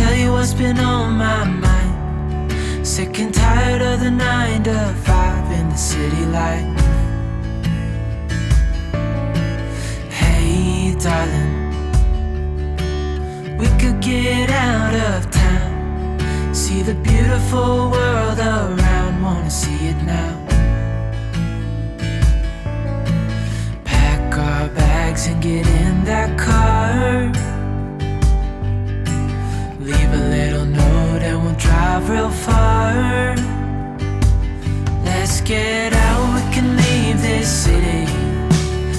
tell you what's been on my mind. Sick and tired of the 9 to 5 in the city life. Hey darling, we could get out of town, see the beautiful world around, wanna see it now. Pack our bags and get in that car, leave a little note and we'll drive real far. Let's get out, we can leave this city,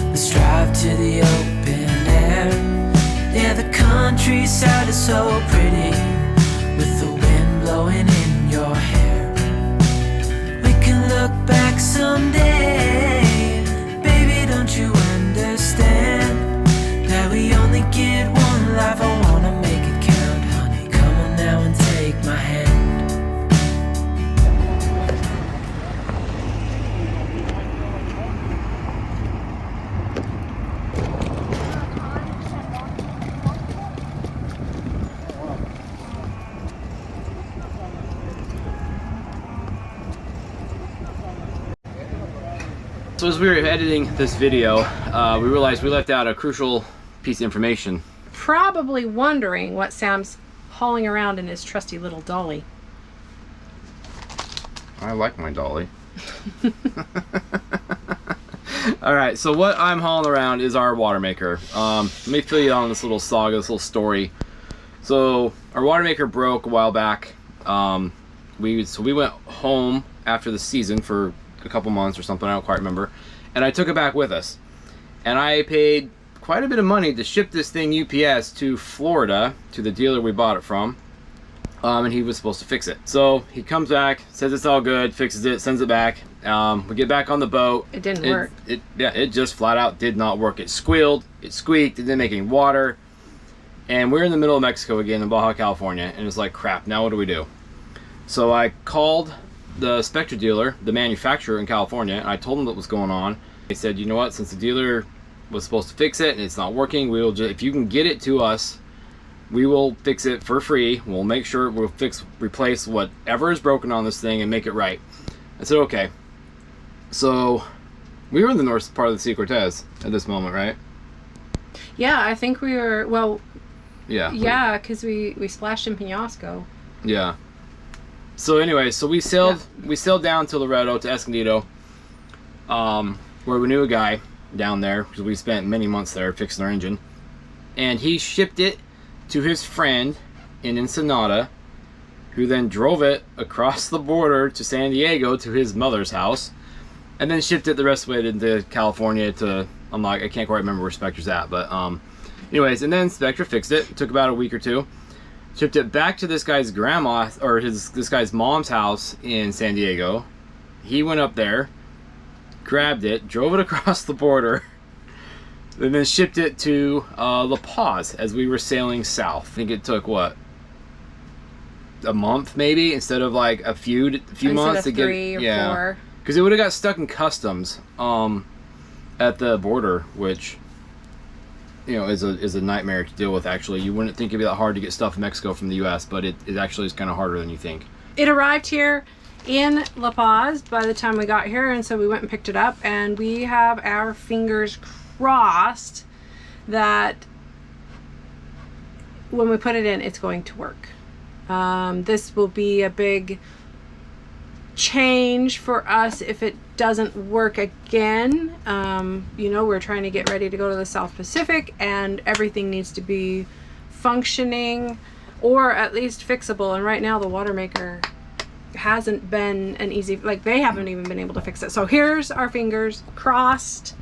let's drive to the open air. Yeah, the countryside is so pretty, with the wind blowing in your hair. We can look back someday, baby, don't you understand that we only get one life? I wanna make it count, honey, come on now and take my hand. So as we were editing this video, we realized we left out a crucial piece of information. Probably wondering what Sam's hauling around in his trusty little dolly. I like my dolly. Alright, so what I'm hauling around is our water maker. Let me fill you on this little saga, this little story. So our water maker broke a while back. We went home after the season for a couple months or something, I don't quite remember, and I took it back with us, and I paid quite a bit of money to ship this thing UPS to Florida to the dealer we bought it from, and he was supposed to fix it. So he comes back, says it's all good, fixes it, sends it back. We get back on the boat. It didn't work. It just flat out did not work. It squealed, it squeaked, it didn't make any water, and we're in the middle of Mexico again in Baja California, and it's like, crap, now what do we do? So I called the Spectra dealer, the manufacturer in California, and I told him what was going on. He said, you know what, since the dealer was supposed to fix it and it's not working, we will just, if you can get it to us, we will fix it for free. We'll make sure we'll replace whatever is broken on this thing and make it right. I said, okay. So we were in the north part of the Sea Cortez at this moment, right? Yeah, I think we were, well, yeah, because we splashed in Penasco. Yeah. So anyway, so we sailed down to Loreto, to Escondido, where we knew a guy down there, because we spent many months there fixing our engine, and he shipped it to his friend in Ensenada, who then drove it across the border to San Diego to his mother's house, and then shipped it the rest of the way into California to, I can't quite remember where Spectra's at, but anyways, and then Spectra fixed it. It took about a week or two. Shipped it back to this guy's grandma, or this guy's mom's house in San Diego. He went up there, grabbed it, drove it across the border, and then shipped it to La Paz as we were sailing south. I think it took, what, a month maybe, instead of like a few months to get, 3 or 4. Because it would have got stuck in customs at the border, which, you know, is a nightmare to deal with. Actually, you wouldn't think it'd be that hard to get stuff in Mexico from the U.S., but it actually is kind of harder than you think. It arrived here in La Paz by the time we got here, and so we went and picked it up, and we have our fingers crossed that when we put it in, it's going to work. This will be a big change for us if it doesn't work again. You know, we're trying to get ready to go to the South Pacific, and everything needs to be functioning or at least fixable, and right now the water maker hasn't been an easy, like, they haven't even been able to fix it. So here's our fingers crossed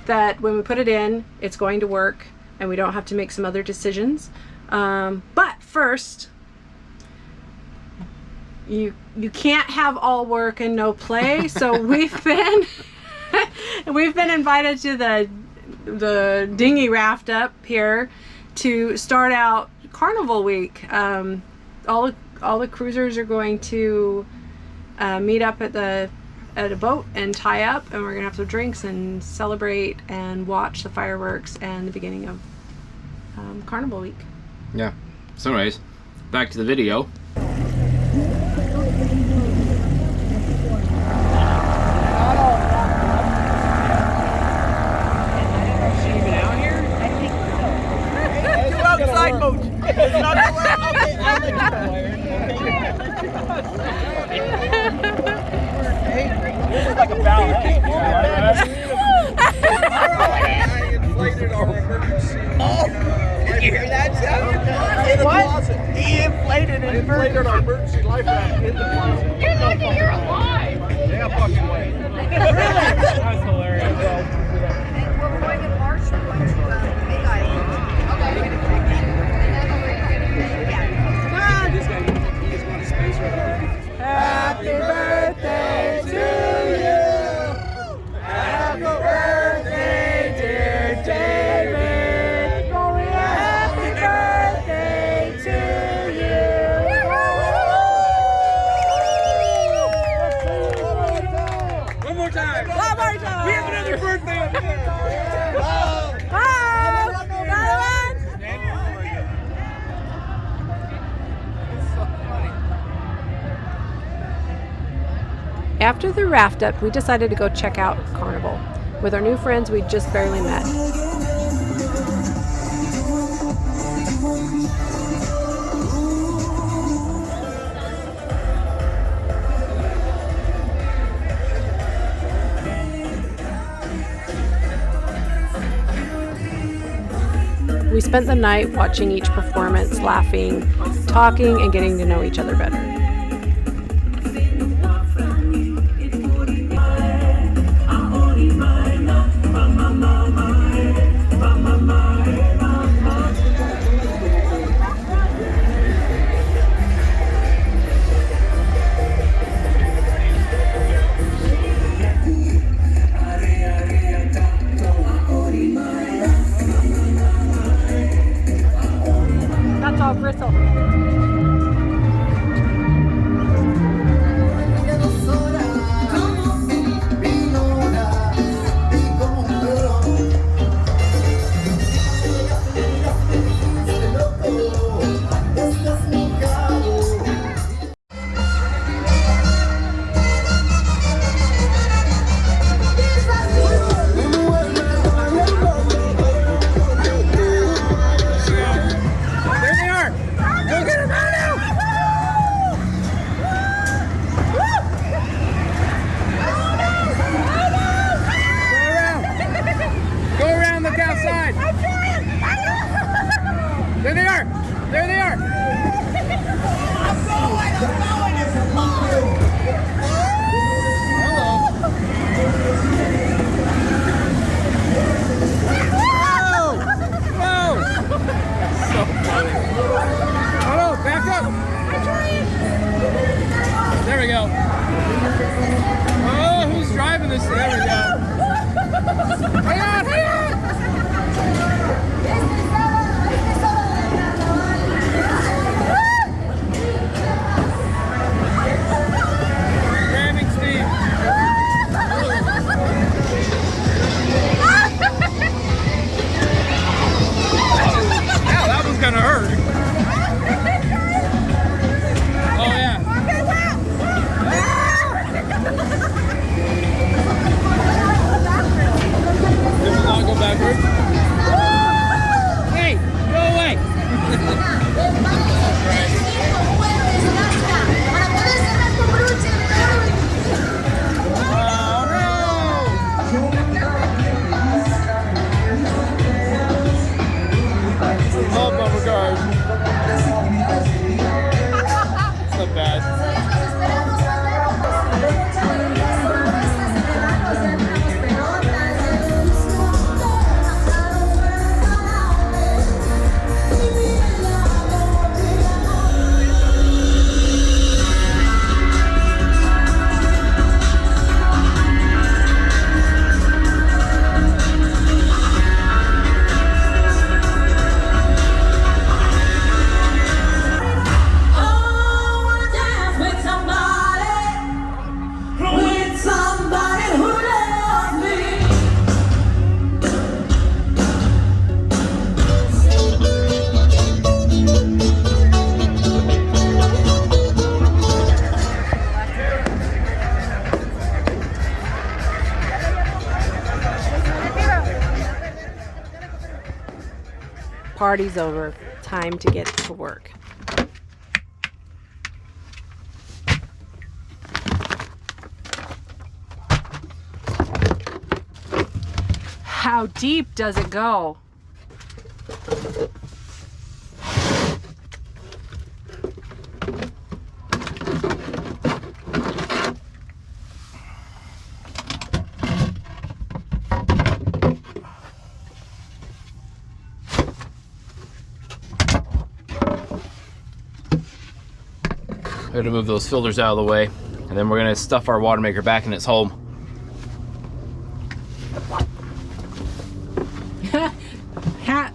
that when we put it in, it's going to work and we don't have to make some other decisions. But first, you can't have all work and no play. So we've been invited to the dinghy raft up here to start out Carnival week. All the cruisers are going to meet up at a boat and tie up, and we're gonna have some drinks and celebrate and watch the fireworks and the beginning of Carnival week. Yeah. So anyways, back to the video. Sailboat. It's not gonna work. Okay, I'll let this is like a ballet. I inflated our emergency. Oh, did you hear that sound? What? He inflated our emergency life raft in the closet. You're lucky you're alive. Yeah, fucking way. That's hilarious. We're going to March. We're going to Big Island. Happy birthday to you. Happy birthday, dear David. Happy birthday to you. One more time. One more time. We have another birthday. After the raft up, we decided to go check out Carnival with our new friends we just barely met. We spent the night watching each performance, laughing, talking, and getting to know each other better. That's all bristle. There they are! There they are! Hello! Whoa! So funny. Hello, back up! There we go. Oh, who's driving this? There we go. Hang on, hang on! Woo! party's over. Time to get to work. How deep does it go? We're gonna move those filters out of the way, and then we're gonna stuff our water maker back in its home. Hat.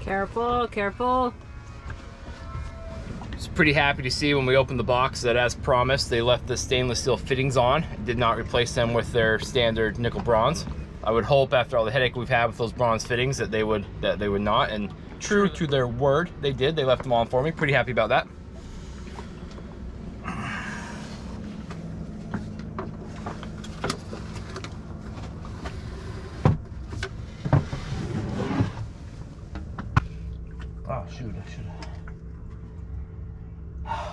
Careful, careful. Was pretty happy to see when we opened the box that, as promised, they left the stainless steel fittings on, did not replace them with their standard nickel bronze. I would hope, after all the headache we've had with those bronze fittings, that they would not, and true to their word, they did. They left them on for me. Pretty happy about that. Oh shoot, I should have.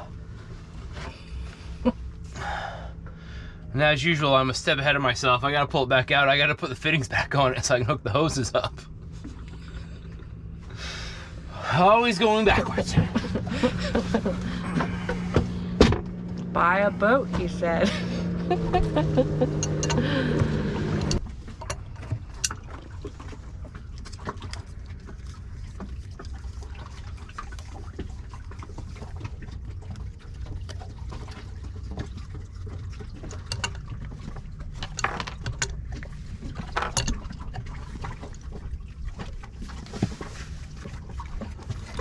And as usual, I'm a step ahead of myself. I gotta pull it back out. I gotta put the fittings back on it so I can hook the hoses up. Always going backwards. Buy a boat, he said.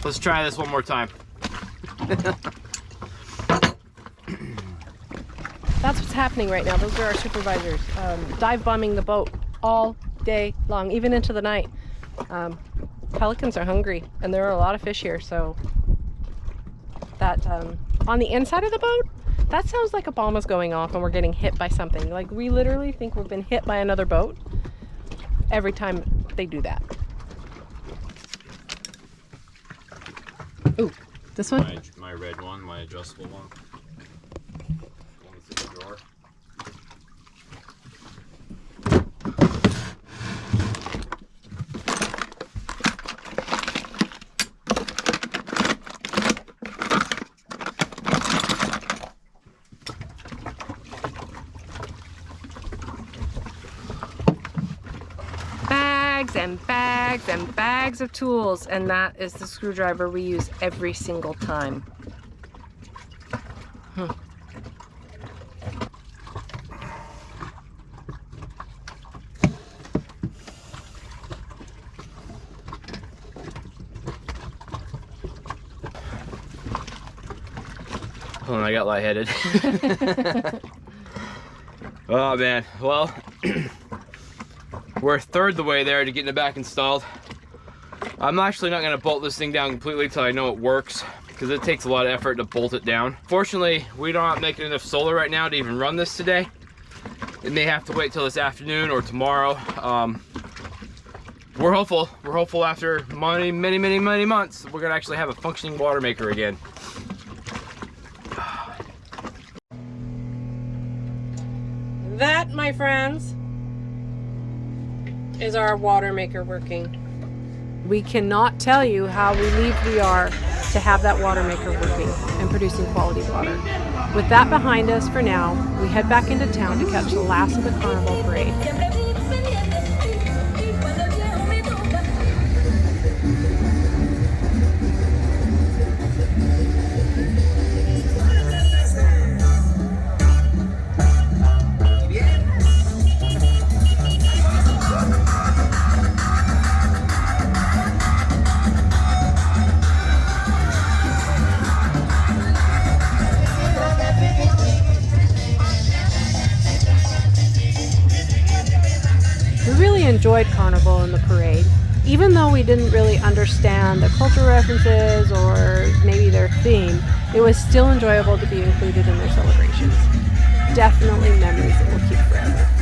Let's try this one more time. That's what's happening right now. Those are our supervisors dive bombing the boat all day long, even into the night. Pelicans are hungry, and there are a lot of fish here. So that on the inside of the boat, that sounds like a bomb is going off and we're getting hit by something. Like, we literally think we've been hit by another boat every time they do that. Ooh, this one? My red one, my adjustable one. One that's in the drawer. Bags and bags and bags of tools, and that is the screwdriver we use every single time. Oh, I got lightheaded. Oh man, well, we're a third the way there to getting it back installed. I'm actually not gonna bolt this thing down completely till I know it works, because it takes a lot of effort to bolt it down. Fortunately, we don't make enough solar right now to even run this today. It may have to wait till this afternoon or tomorrow. We're hopeful. We're hopeful after many months, we're gonna actually have a functioning water maker again. That, my friends, is our water maker working. We cannot tell you how relieved we are to have that water maker working and producing quality water. With that behind us for now, we head back into town to catch the last of the Carnival parade. enjoyed Carnival and the parade. Even though we didn't really understand the cultural references or maybe their theme, it was still enjoyable to be included in their celebrations. Definitely memories that we'll keep forever.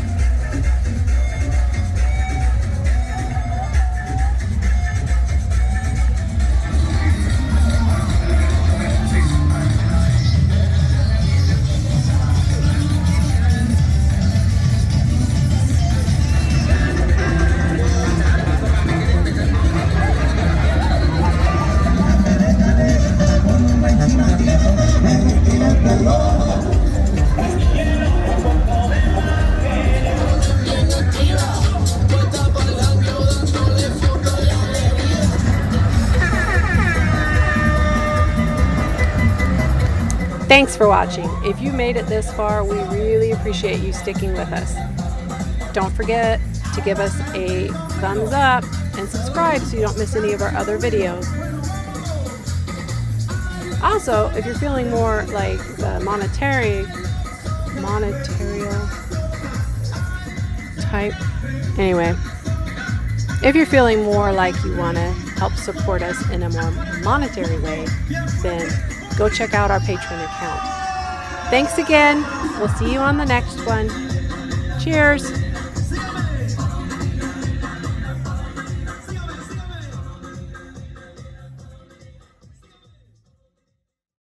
Thanks for watching. If you made it this far, we really appreciate you sticking with us. Don't forget to give us a thumbs up and subscribe so you don't miss any of our other videos. Also, if you're feeling more like the monetary type, anyway, if you're feeling more like you want to help support us in a more monetary way, then go check out our Patreon account. Thanks again. We'll see you on the next one. Cheers.